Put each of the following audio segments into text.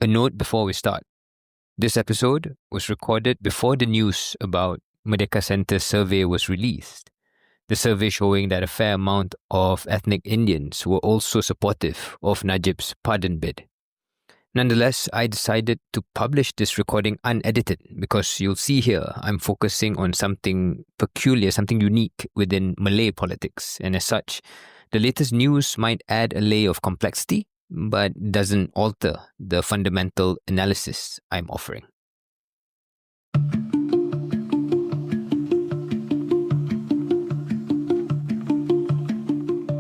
A note before we start. This episode was recorded before the news about Merdeka Centre's survey was released. The survey showing that a fair amount of ethnic Indians were also supportive of Najib's pardon bid. Nonetheless, I decided to publish this recording unedited because you'll see here I'm focusing on something peculiar, something unique within Malay politics, and as such, the latest news might add a layer of complexity but doesn't alter the fundamental analysis I'm offering.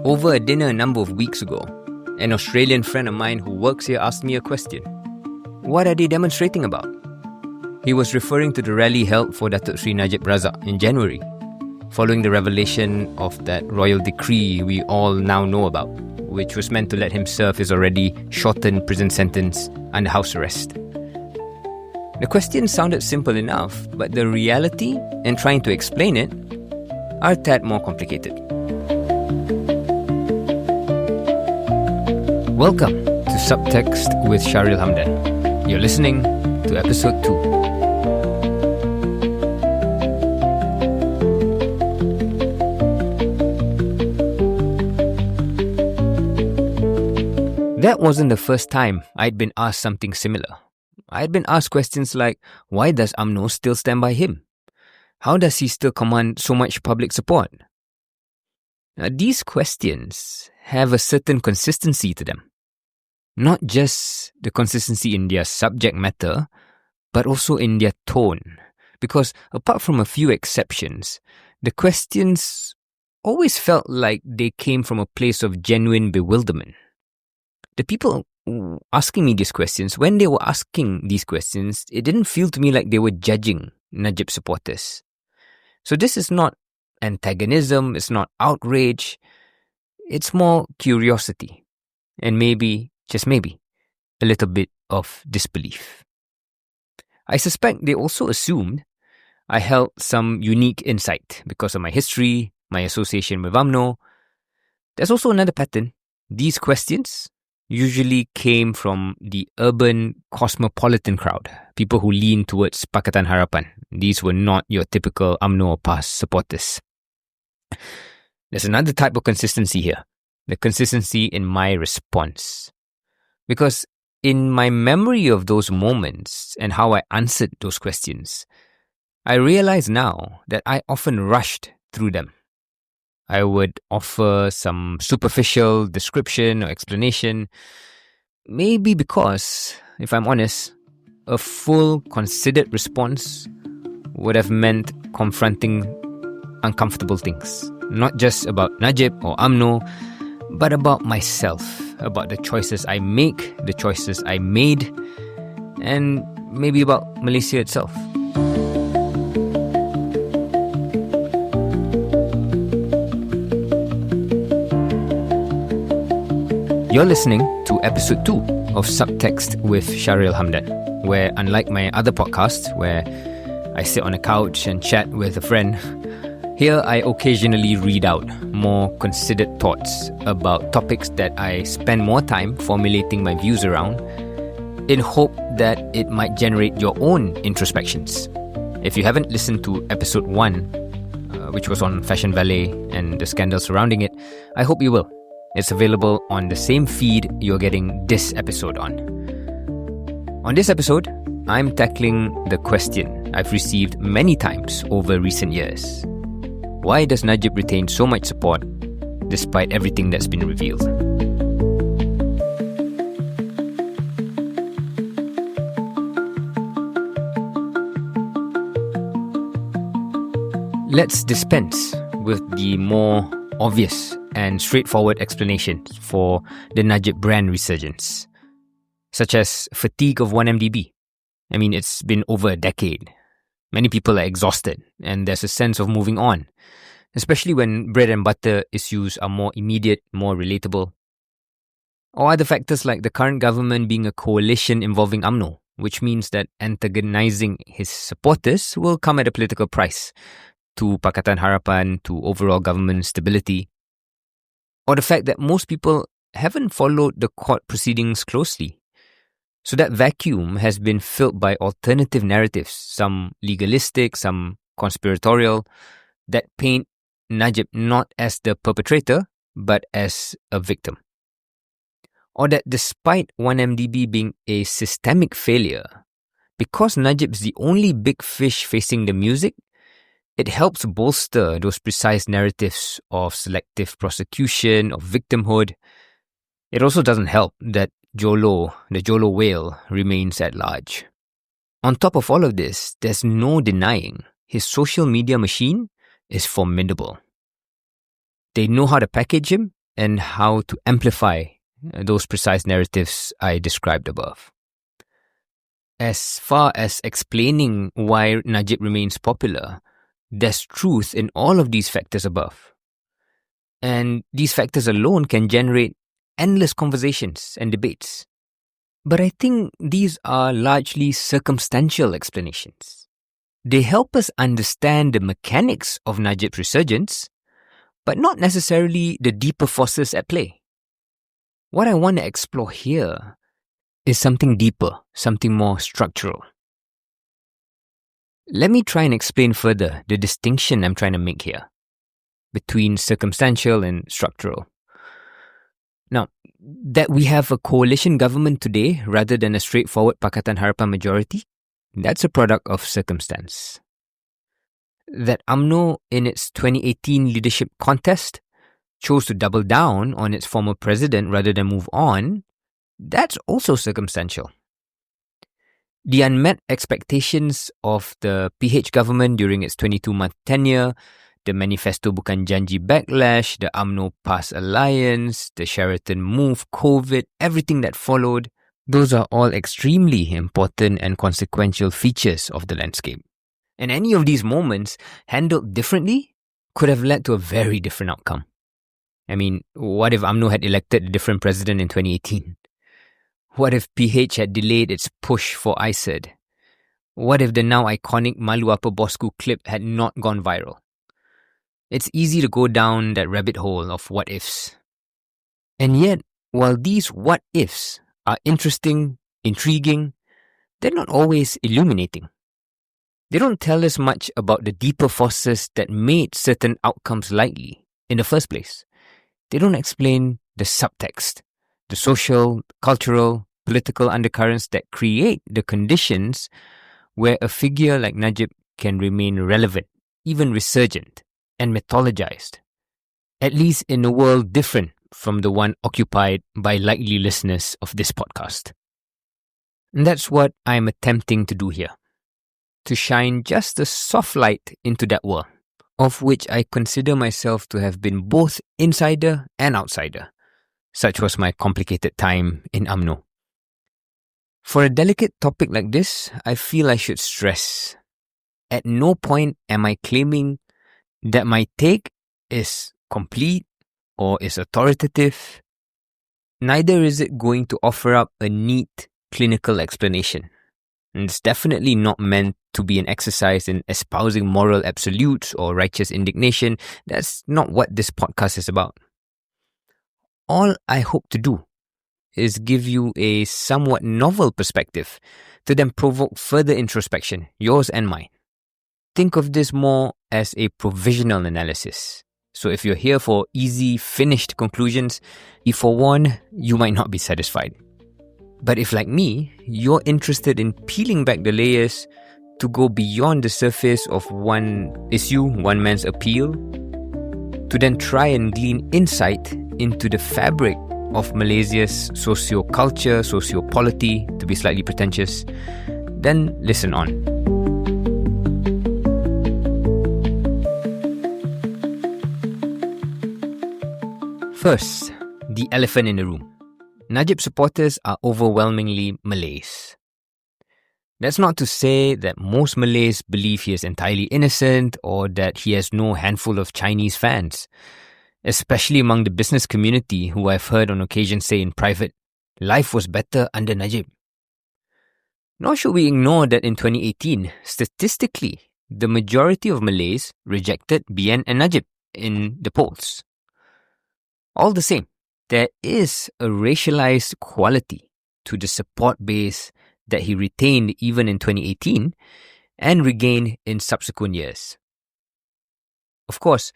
Over a dinner a number of weeks ago, an Australian friend of mine who works here asked me a question. What are they demonstrating about? He was referring to the rally held for Datuk Sri Najib Razak in January, following the revelation of that royal decree we all now know about, which was meant to let him serve his already shortened prison sentence under house arrest. The question sounded simple enough, but the reality and trying to explain it are a tad more complicated. Welcome to Subtext with Shahril Hamdan. You're listening to episode 2. That wasn't the first time I'd been asked something similar. I'd been asked questions like, why does UMNO still stand by him? How does he still command so much public support? Now, these questions have a certain consistency to them. Not just the consistency in their subject matter, but also in their tone. Because apart from a few exceptions, the questions always felt like they came from a place of genuine bewilderment. The people asking me these questions, when they were asking these questions, it didn't feel to me like they were judging Najib supporters. So this is not antagonism, it's not outrage, it's more curiosity. And maybe, just maybe, a little bit of disbelief. I suspect they also assumed I held some unique insight because of my history, my association with UMNO. There's also another pattern. These questions usually came from the urban cosmopolitan crowd, people who lean towards Pakatan Harapan. These were not your typical UMNO or PAS supporters. There's another type of consistency here, the consistency in my response. Because in my memory of those moments and how I answered those questions, I realize now that I often rushed through them. I would offer some superficial description or explanation, maybe because, if I'm honest, a full considered response would have meant confronting uncomfortable things. Not just about Najib or UMNO, but about myself, about the choices I make, the choices I made, and maybe about Malaysia itself. You're listening to episode 2 of Subtext with Shahril Hamdan, where unlike my other podcasts, where I sit on a couch and chat with a friend, here I occasionally read out more considered thoughts about topics that I spend more time formulating my views around in hope that it might generate your own introspections. If you haven't listened to episode 1, which was on Fashion Valet and the scandal surrounding it, I hope you will. It's available on the same feed you're getting this episode on. On this episode, I'm tackling the question I've received many times over recent years. Why does Najib retain so much support despite everything that's been revealed? Let's dispense with the more obvious and straightforward explanations for the Najib brand resurgence, such as fatigue of 1MDB. I mean, it's been over a decade. Many people are exhausted, and there's a sense of moving on, especially when bread and butter issues are more immediate, more relatable. Or other factors like the current government being a coalition involving UMNO, which means that antagonizing his supporters will come at a political price to Pakatan Harapan, to overall government stability. Or the fact that most people haven't followed the court proceedings closely. So that vacuum has been filled by alternative narratives, some legalistic, some conspiratorial, that paint Najib not as the perpetrator, but as a victim. Or that despite 1MDB being a systemic failure, because Najib's the only big fish facing the music, it helps bolster those precise narratives of selective prosecution, of victimhood. It also doesn't help that Jolo, the Jolo whale, remains at large. On top of all of this, there's no denying his social media machine is formidable. They know how to package him and how to amplify those precise narratives I described above. As far as explaining why Najib remains popular, there's truth in all of these factors above. And these factors alone can generate endless conversations and debates. But I think these are largely circumstantial explanations. They help us understand the mechanics of Najib's resurgence, but not necessarily the deeper forces at play. What I want to explore here is something deeper, something more structural. Let me try and explain further the distinction I'm trying to make here between circumstantial and structural. Now, that we have a coalition government today rather than a straightforward Pakatan Harapan majority, that's a product of circumstance. That UMNO in its 2018 leadership contest chose to double down on its former president rather than move on, that's also circumstantial. The unmet expectations of the PH government during its 22-month tenure, the Manifesto Bukan Janji backlash, the UMNO PAS alliance, the Sheraton move, COVID, everything that followed, those are all extremely important and consequential features of the landscape. And any of these moments, handled differently, could have led to a very different outcome. I mean, what if UMNO had elected a different president in 2018? What if PH had delayed its push for ISED? What if the now iconic Malu Apa Bosku clip had not gone viral? It's easy to go down that rabbit hole of what ifs. And yet, while these what ifs are interesting, intriguing, they're not always illuminating. They don't tell us much about the deeper forces that made certain outcomes likely in the first place. They don't explain the subtext, the social, cultural, political undercurrents that create the conditions where a figure like Najib can remain relevant, even resurgent, and mythologized, at least in a world different from the one occupied by likely listeners of this podcast. And that's what I'm attempting to do here, to shine just a soft light into that world, of which I consider myself to have been both insider and outsider. Such was my complicated time in UMNO. For a delicate topic like this, I feel I should stress, at no point am I claiming that my take is complete or is authoritative. Neither is it going to offer up a neat clinical explanation. And it's definitely not meant to be an exercise in espousing moral absolutes or righteous indignation. That's not what this podcast is about. All I hope to do is give you a somewhat novel perspective to then provoke further introspection, yours and mine. Think of this more as a provisional analysis. So if you're here for easy, finished conclusions, be forewarned, you might not be satisfied. But if, like me, you're interested in peeling back the layers to go beyond the surface of one issue, one man's appeal, to then try and glean insight into the fabric of Malaysia's socio-culture, socio-polity, to be slightly pretentious, then listen on. First, the elephant in the room. Najib supporters are overwhelmingly Malays. That's not to say that most Malays believe he is entirely innocent or that he has no handful of Chinese fans, especially among the business community who I've heard on occasion say in private, life was better under Najib. Nor should we ignore that in 2018, statistically, the majority of Malays rejected BN and Najib in the polls. All the same, there is a racialized quality to the support base that he retained even in 2018 and regained in subsequent years. Of course,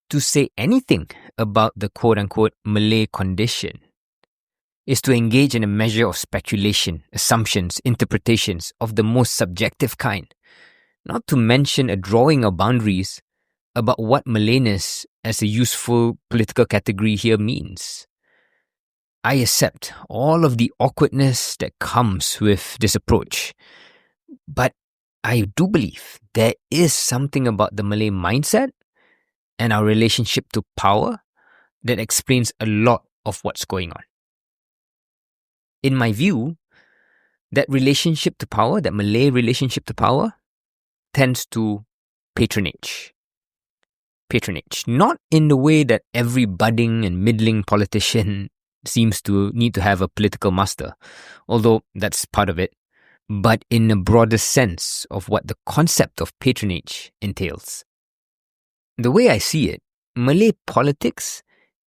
to say anything about the quote-unquote Malay condition is to engage in a measure of speculation, assumptions, interpretations of the most subjective kind, not to mention a drawing of boundaries about what Malayness as a useful political category here means. I accept all of the awkwardness that comes with this approach, but I do believe there is something about the Malay mindset and our relationship to power that explains a lot of what's going on. In my view, that relationship to power, that Malay relationship to power, tends to patronage. Patronage, not in the way that every budding and middling politician seems to need to have a political master, although that's part of it, but in a broader sense of what the concept of patronage entails. The way I see it, Malay politics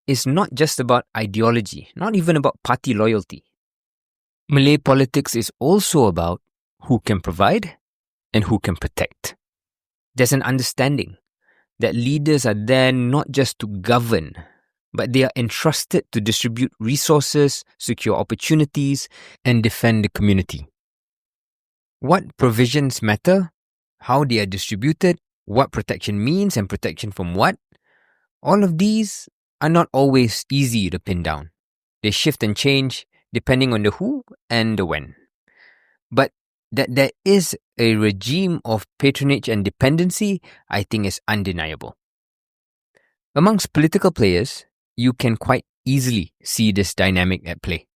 is not just about ideology, not even about party loyalty. Malay politics is also about who can provide and who can protect. There's an understanding that leaders are there not just to govern, but they are entrusted to distribute resources, secure opportunities, and defend the community. What provisions matter, how they are distributed, what protection means and protection from what, all of these are not always easy to pin down. They shift and change depending on the who and the when. But that there is a regime of patronage and dependency, I think is undeniable. Amongst political players, you can quite easily see this dynamic at play.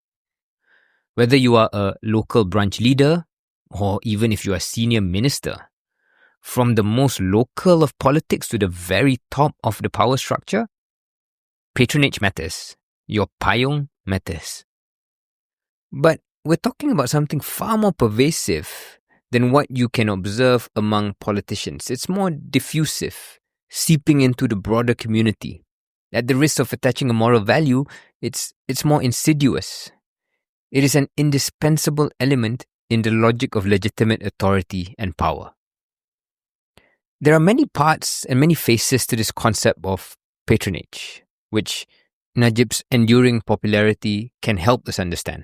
Whether you are a local branch leader or even if you are a senior minister, from the most local of politics to the very top of the power structure, patronage matters. Your payung matters. But we're talking about something far more pervasive than what you can observe among politicians. It's more diffusive, seeping into the broader community. At the risk of attaching a moral value, it's more insidious. It is an indispensable element in the logic of legitimate authority and power. There are many parts and many faces to this concept of patronage, which Najib's enduring popularity can help us understand.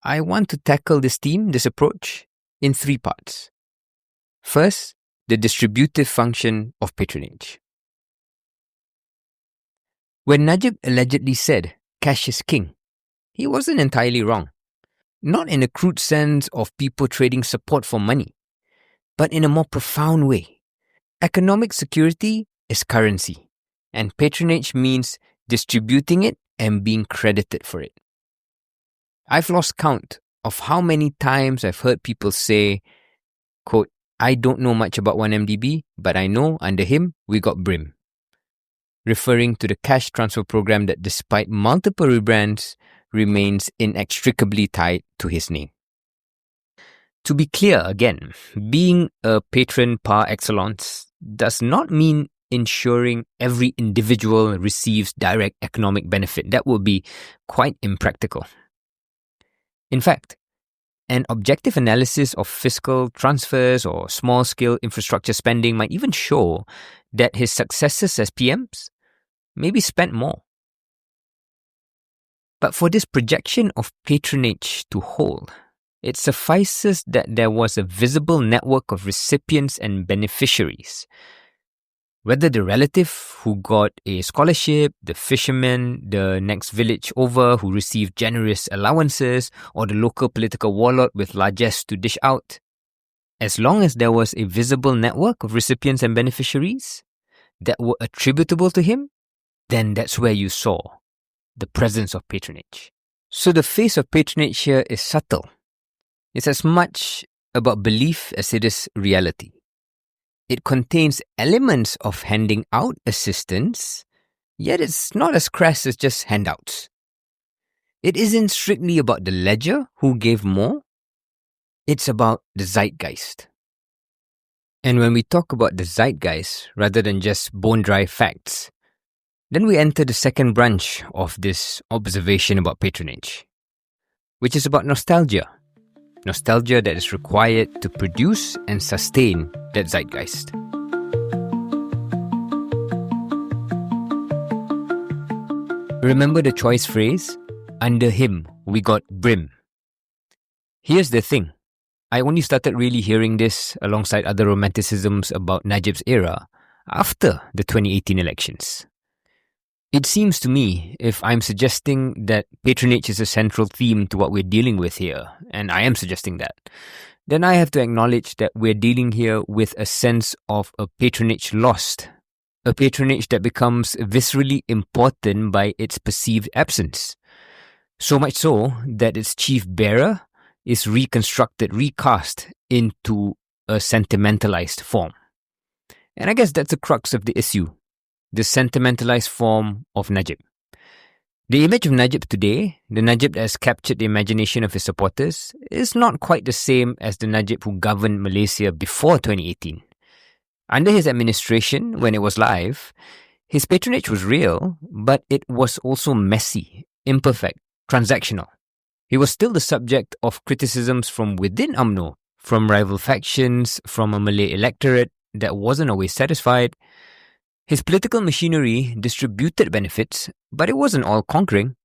I want to tackle this theme, this approach, in 3 parts. First, the distributive function of patronage. When Najib allegedly said, "Cash is king," he wasn't entirely wrong. Not in a crude sense of people trading support for money, but in a more profound way. Economic security is currency, and patronage means distributing it and being credited for it. I've lost count of how many times I've heard people say, quote, "I don't know much about 1MDB, but I know under him we got Brim," referring to the cash transfer program that despite multiple rebrands remains inextricably tied to his name. To be clear again, being a patron par excellence does not mean ensuring every individual receives direct economic benefit. That would be quite impractical. In fact, an objective analysis of fiscal transfers or small-scale infrastructure spending might even show that his successors as PMs maybe spent more. But for this projection of patronage to hold, it suffices that there was a visible network of recipients and beneficiaries. Whether the relative who got a scholarship, the fisherman, the next village over who received generous allowances, or the local political warlord with largesse to dish out, as long as there was a visible network of recipients and beneficiaries that were attributable to him, then that's where you saw the presence of patronage. So the face of patronage here is subtle. It's as much about belief as it is reality. It contains elements of handing out assistance, yet it's not as crass as just handouts. It isn't strictly about the ledger who gave more. It's about the zeitgeist. And when we talk about the zeitgeist rather than just bone-dry facts, then we enter the second branch of this observation about patronage. which is about nostalgia. Nostalgia that is required to produce and sustain that zeitgeist. Remember the choice phrase, "Under him, we got brim." Here's the thing. I only started really hearing this alongside other romanticisms about Najib's era after the 2018 elections. It seems to me, if I'm suggesting that patronage is a central theme to what we're dealing with here, and I am suggesting that, then I have to acknowledge that we're dealing here with a sense of a patronage lost, a patronage that becomes viscerally important by its perceived absence. So much so that its chief bearer is recast into a sentimentalized form. And I guess that's the crux of the issue, the sentimentalized form of Najib. The image of Najib today, the Najib that has captured the imagination of his supporters, is not quite the same as the Najib who governed Malaysia before 2018. Under his administration, when it was live, his patronage was real, but it was also messy, imperfect, transactional. He was still the subject of criticisms from within UMNO, from rival factions, from a Malay electorate that wasn't always satisfied. His political machinery distributed benefits, but it wasn't all conquering.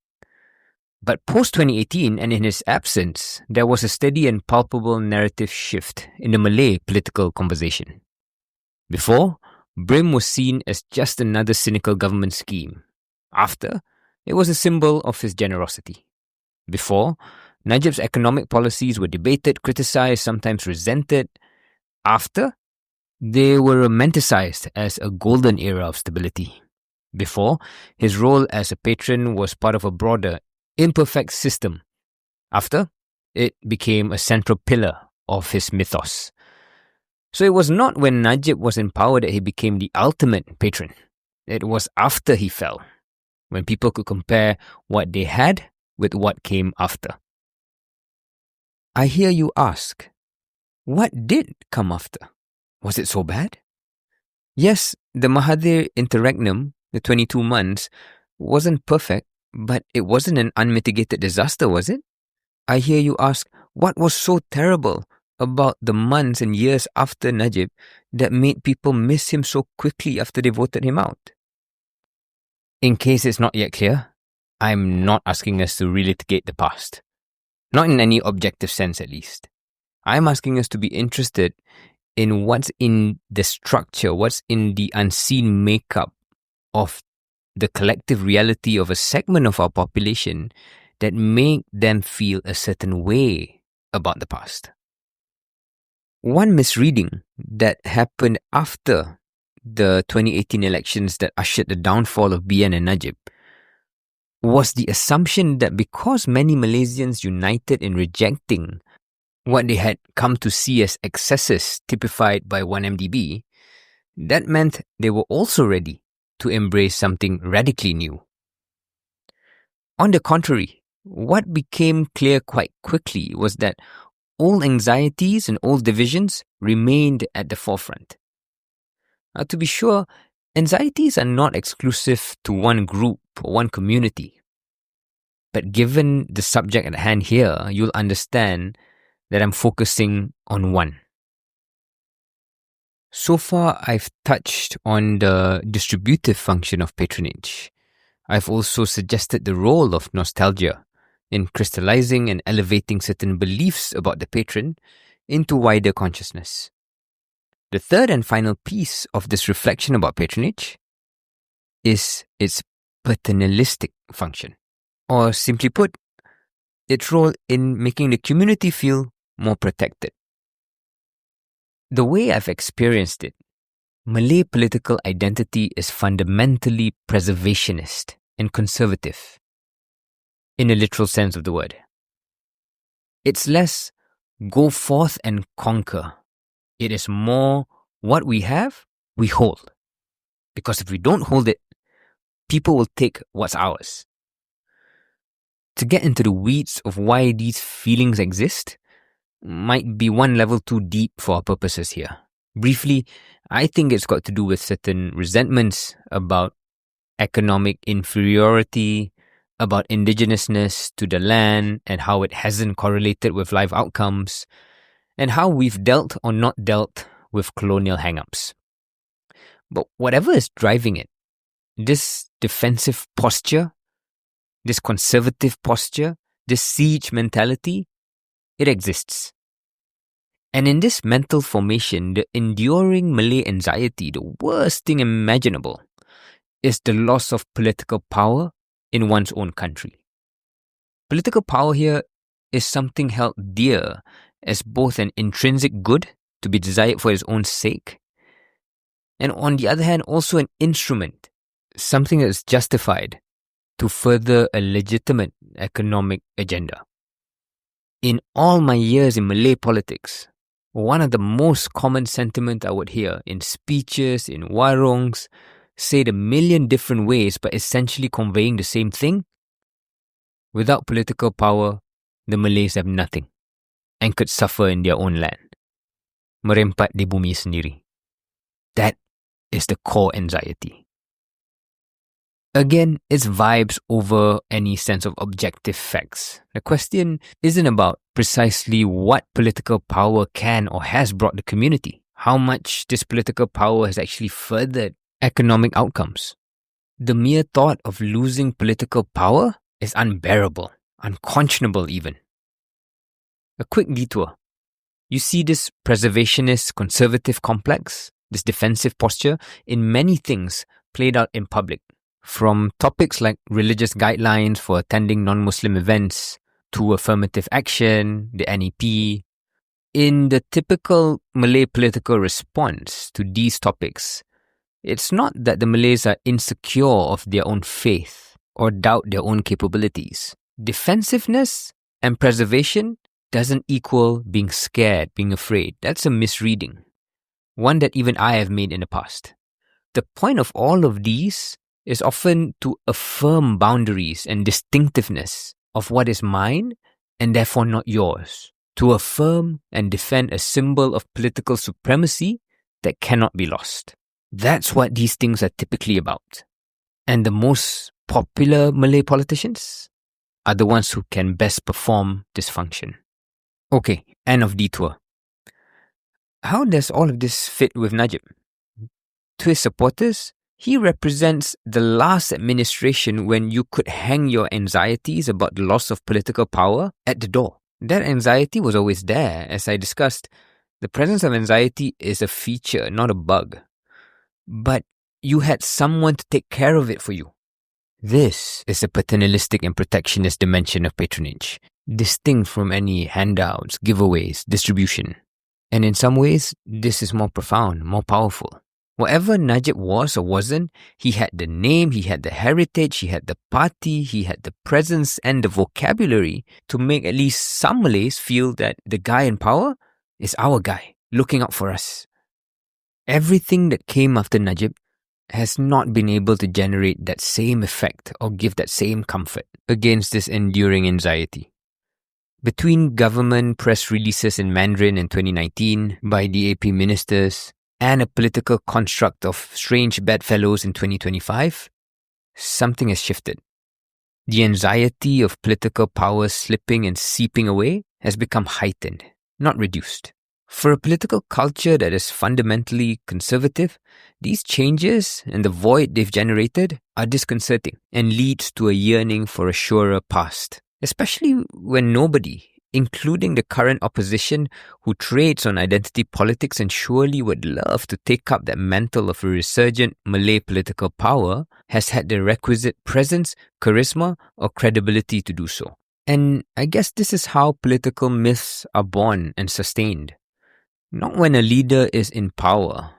But post-2018 and in his absence, there was a steady and palpable narrative shift in the Malay political conversation. Before, Brim was seen as just another cynical government scheme. After, it was a symbol of his generosity. Before, Najib's economic policies were debated, criticized, sometimes resented. After, they were romanticized as a golden era of stability. Before, his role as a patron was part of a broader, imperfect system. After, it became a central pillar of his mythos. So it was not when Najib was in power that he became the ultimate patron. It was after he fell, when people could compare what they had with what came after. I hear you ask, what did come after? Was it so bad? Yes, the Mahathir interregnum, the 22 months, wasn't perfect, but it wasn't an unmitigated disaster, was it? I hear you ask, what was so terrible about the months and years after Najib that made people miss him so quickly after they voted him out? In case it's not yet clear, I'm not asking us to relitigate the past. Not in any objective sense, at least. I'm asking us to be interested in what's in the structure, what's in the unseen makeup of the collective reality of a segment of our population that make them feel a certain way about the past. One misreading that happened after the 2018 elections that ushered the downfall of BN and Najib was the assumption that because many Malaysians united in rejecting what they had come to see as excesses typified by 1MDB, that meant they were also ready to embrace something radically new. On the contrary, what became clear quite quickly was that old anxieties and old divisions remained at the forefront. To be sure, anxieties are not exclusive to one group or one community. But given the subject at hand here, you'll understand that I'm focusing on one. So far, I've touched on the distributive function of patronage. I've also suggested the role of nostalgia in crystallizing and elevating certain beliefs about the patron into wider consciousness. The third and final piece of this reflection about patronage is its paternalistic function, or simply put, its role in making the community feel more protected. The way I've experienced it, Malay political identity is fundamentally preservationist and conservative, in a literal sense of the word. It's less go forth and conquer. It is more what we have, we hold. Because if we don't hold it, people will take what's ours. To get into the weeds of why these feelings exist might be one level too deep for our purposes here. Briefly, I think it's got to do with certain resentments about economic inferiority, about indigenousness to the land and how it hasn't correlated with life outcomes, and how we've dealt or not dealt with colonial hang-ups. But whatever is driving it, this defensive posture, this conservative posture, this siege mentality, it exists. And in this mental formation, the enduring Malay anxiety, the worst thing imaginable, is the loss of political power in one's own country. Political power here is something held dear as both an intrinsic good to be desired for its own sake, and on the other hand, also an instrument, something that is justified to further a legitimate economic agenda. In all my years in Malay politics, one of the most common sentiments I would hear in speeches, in warungs, said a million different ways but essentially conveying the same thing: without political power, the Malays have nothing and could suffer in their own land. Merempat di bumi sendiri. That is the core anxiety. Again, it's vibes over any sense of objective facts. The question isn't about precisely what political power can or has brought the community, how much this political power has actually furthered economic outcomes. The mere thought of losing political power is unbearable, unconscionable even. A quick detour. You see this preservationist conservative complex, this defensive posture, in many things played out in public. From topics like religious guidelines for attending non-Muslim events to affirmative action, the NEP. In the typical Malay political response to these topics, it's not that the Malays are insecure of their own faith or doubt their own capabilities. Defensiveness and preservation doesn't equal being scared, being afraid. That's a misreading, one that even I have made in the past. The point of all of these is often to affirm boundaries and distinctiveness of what is mine and therefore not yours, to affirm and defend a symbol of political supremacy that cannot be lost. That's what these things are typically about. And the most popular Malay politicians are the ones who can best perform this function. Okay, end of detour. How does all of this fit with Najib? To his supporters, he represents the last administration when you could hang your anxieties about the loss of political power at the door. That anxiety was always there. As I discussed, the presence of anxiety is a feature, not a bug. But you had someone to take care of it for you. This is a paternalistic and protectionist dimension of patronage, distinct from any handouts, giveaways, distribution. And in some ways, this is more profound, more powerful. Whatever Najib was or wasn't, he had the name, he had the heritage, he had the party, he had the presence and the vocabulary to make at least some Malays feel that the guy in power is our guy, looking out for us. Everything that came after Najib has not been able to generate that same effect or give that same comfort against this enduring anxiety. Between government press releases in Mandarin in 2019 by the AP ministers and a political construct of strange bedfellows in 2025, something has shifted. The anxiety of political power slipping and seeping away has become heightened, not reduced. For a political culture that is fundamentally conservative, these changes and the void they've generated are disconcerting and leads to a yearning for a surer past, especially when nobody, including the current opposition who trades on identity politics and surely would love to take up that mantle of a resurgent Malay political power, has had the requisite presence, charisma, or credibility to do so. And I guess this is how political myths are born and sustained. Not when a leader is in power,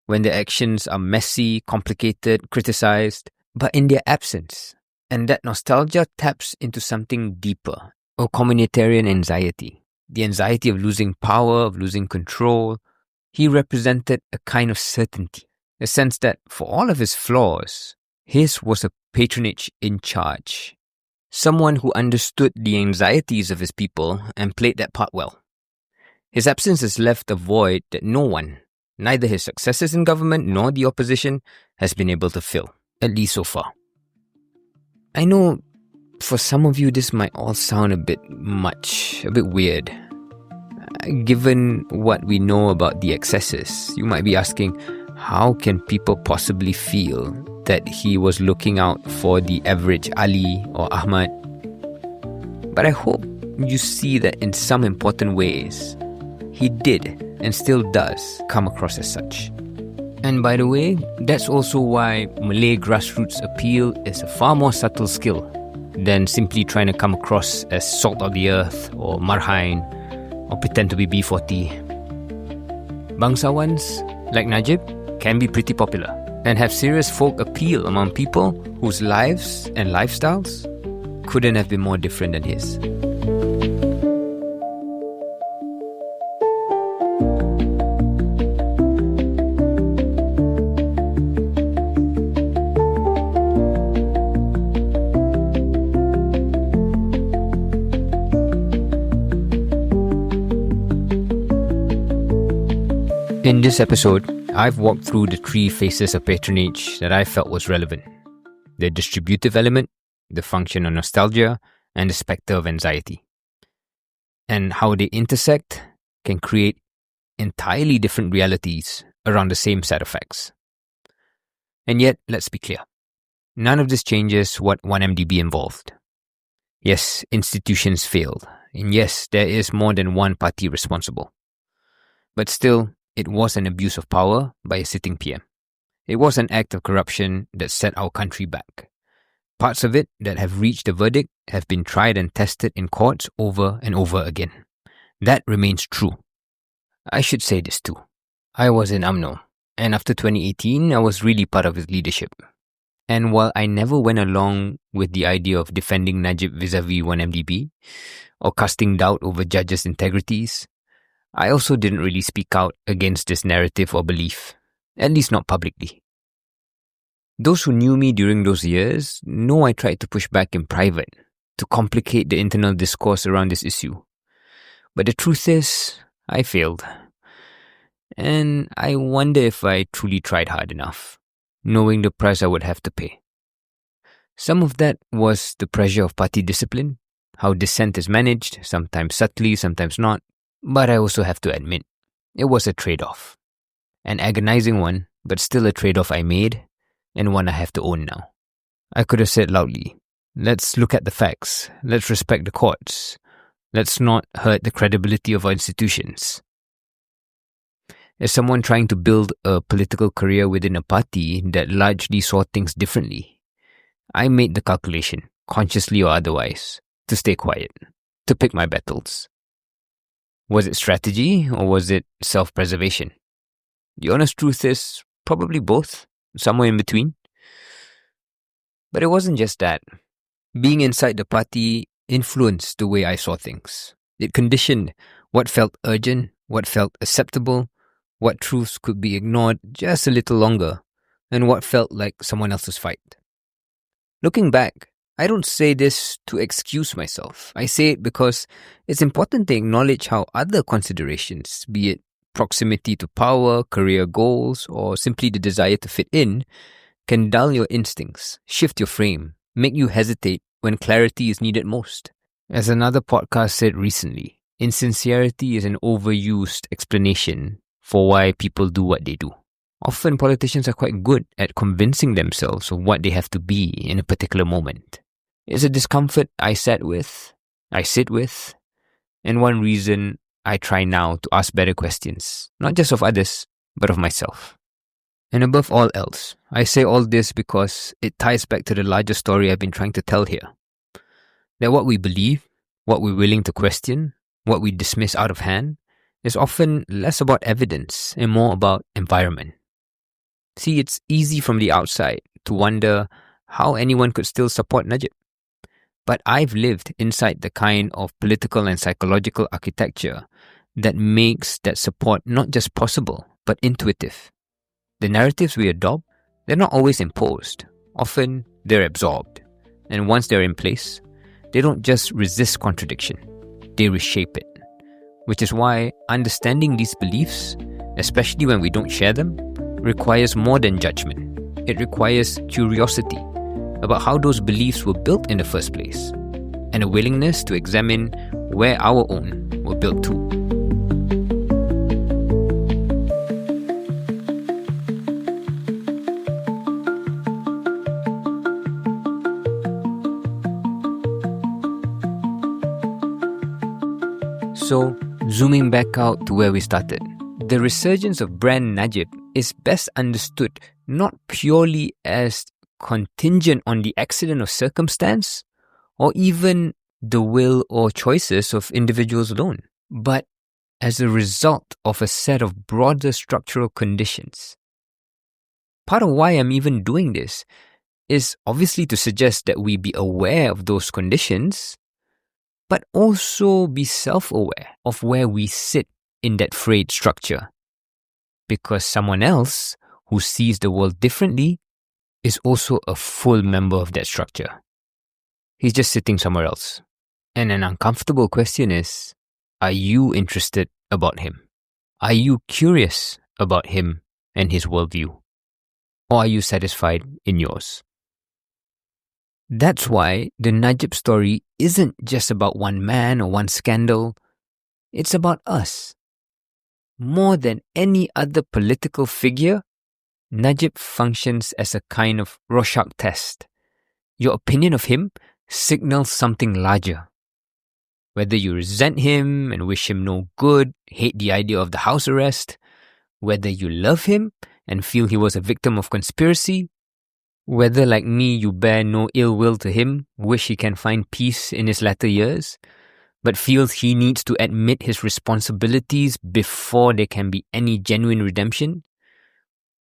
when their actions are messy, complicated, criticized, but in their absence. And that nostalgia taps into something deeper, a communitarian anxiety, the anxiety of losing power, of losing control. He represented a kind of certainty, a sense that for all of his flaws, his was a patronage in charge, someone who understood the anxieties of his people and played that part well. His absence has left a void that no one, neither his successors in government nor the opposition, has been able to fill, at least so far. I know For some of you, this might all sound a bit much, a bit weird. Given what we know about the excesses, you might be asking, how can people possibly feel that he was looking out for the average Ali or Ahmad? But I hope you see that in some important ways, he did and still does come across as such. And by the way, that's also why Malay grassroots appeal is a far more subtle skill than simply trying to come across as salt of the earth or marhain or pretend to be B40. Bangsawans like Najib can be pretty popular and have serious folk appeal among people whose lives and lifestyles couldn't have been more different than his. In this episode, I've walked through the three phases of patronage that I felt was relevant. The distributive element, the function of nostalgia, and the spectre of anxiety. And how they intersect can create entirely different realities around the same set of facts. And yet, let's be clear. None of this changes what 1MDB involved. Yes, institutions failed. And yes, there is more than one party responsible. But still, it was an abuse of power by a sitting PM. It was an act of corruption that set our country back. Parts of it that have reached a verdict have been tried and tested in courts over and over again. That remains true. I should say this too. I was in UMNO, and after 2018, I was really part of his leadership. And while I never went along with the idea of defending Najib vis-a-vis 1MDB, or casting doubt over judges' integrities, I also didn't really speak out against this narrative or belief, at least not publicly. Those who knew me during those years know I tried to push back in private to complicate the internal discourse around this issue. But the truth is, I failed. And I wonder if I truly tried hard enough, knowing the price I would have to pay. Some of that was the pressure of party discipline, how dissent is managed, sometimes subtly, sometimes not. But I also have to admit, it was a trade-off. An agonizing one, but still a trade-off I made, and one I have to own now. I could have said loudly, let's look at the facts, let's respect the courts, let's not hurt the credibility of our institutions. As someone trying to build a political career within a party that largely saw things differently, I made the calculation, consciously or otherwise, to stay quiet, to pick my battles. Was it strategy or was it self-preservation? The honest truth is probably both, somewhere in between. But it wasn't just that. Being inside the party influenced the way I saw things. It conditioned what felt urgent, what felt acceptable, what truths could be ignored just a little longer, and what felt like someone else's fight. Looking back, I don't say this to excuse myself. I say it because it's important to acknowledge how other considerations, be it proximity to power, career goals, or simply the desire to fit in, can dull your instincts, shift your frame, make you hesitate when clarity is needed most. As another podcast said recently, insincerity is an overused explanation for why people do what they do. Often politicians are quite good at convincing themselves of what they have to be in a particular moment. It's a discomfort I sit with, and one reason I try now to ask better questions, not just of others, but of myself. And above all else, I say all this because it ties back to the larger story I've been trying to tell here. That what we believe, what we're willing to question, what we dismiss out of hand, is often less about evidence and more about environment. See, it's easy from the outside to wonder how anyone could still support Najib. But I've lived inside the kind of political and psychological architecture that makes that support not just possible, but intuitive. The narratives we adopt, they're not always imposed. Often, they're absorbed. And once they're in place, they don't just resist contradiction, they reshape it. Which is why understanding these beliefs, especially when we don't share them, requires more than judgment. It requires curiosity, about how those beliefs were built in the first place, and a willingness to examine where our own were built too. So, zooming back out to where we started, the resurgence of brand Najib is best understood not purely as contingent on the accident of circumstance or even the will or choices of individuals alone, but as a result of a set of broader structural conditions. Part of why I'm even doing this is obviously to suggest that we be aware of those conditions, but also be self-aware of where we sit in that frayed structure. Because someone else who sees the world differently is also a full member of that structure. He's just sitting somewhere else. And an uncomfortable question is, are you interested about him? Are you curious about him and his worldview? Or are you satisfied in yours? That's why the Najib story isn't just about one man or one scandal. It's about us. More than any other political figure, Najib functions as a kind of Rorschach test. Your opinion of him signals something larger. Whether you resent him and wish him no good, hate the idea of the house arrest, whether you love him and feel he was a victim of conspiracy, whether like me you bear no ill will to him, wish he can find peace in his latter years, but feels he needs to admit his responsibilities before there can be any genuine redemption.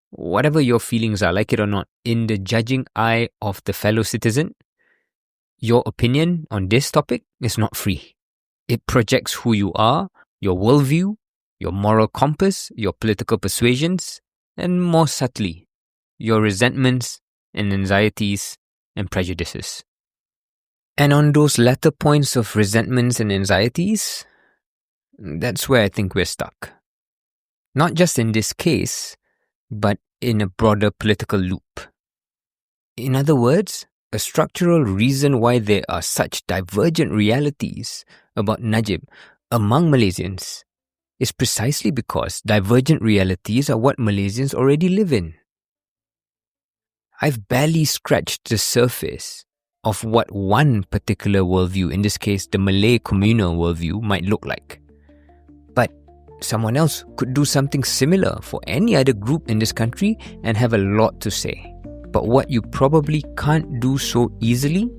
Whatever your feelings are, like it or not, in the judging eye of the fellow citizen, your opinion on this topic is not free. It projects who you are, your worldview, your moral compass, your political persuasions, and more subtly, your resentments and anxieties and prejudices. And on those latter points of resentments and anxieties, that's where I think we're stuck. Not just in this case, but in a broader political loop. In other words, a structural reason why there are such divergent realities about Najib among Malaysians is precisely because divergent realities are what Malaysians already live in. I've barely scratched the surface of what one particular worldview, in this case the Malay communal worldview, might look like. But someone else could do something similar for any other group in this country and have a lot to say. But what you probably can't do so easily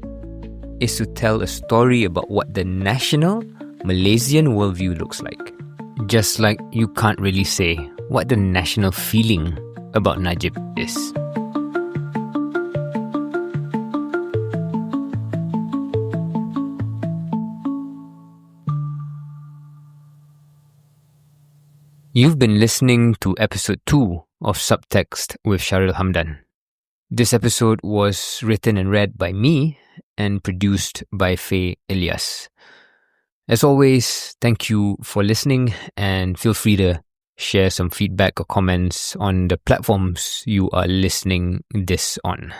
is to tell a story about what the national Malaysian worldview looks like. Just like you can't really say what the national feeling about Najib is. You've been listening to episode 2 of Subtext with Shahril Hamdan. This episode was written and read by me and produced by Faye Elias. As always, thank you for listening and feel free to share some feedback or comments on the platforms you are listening this on.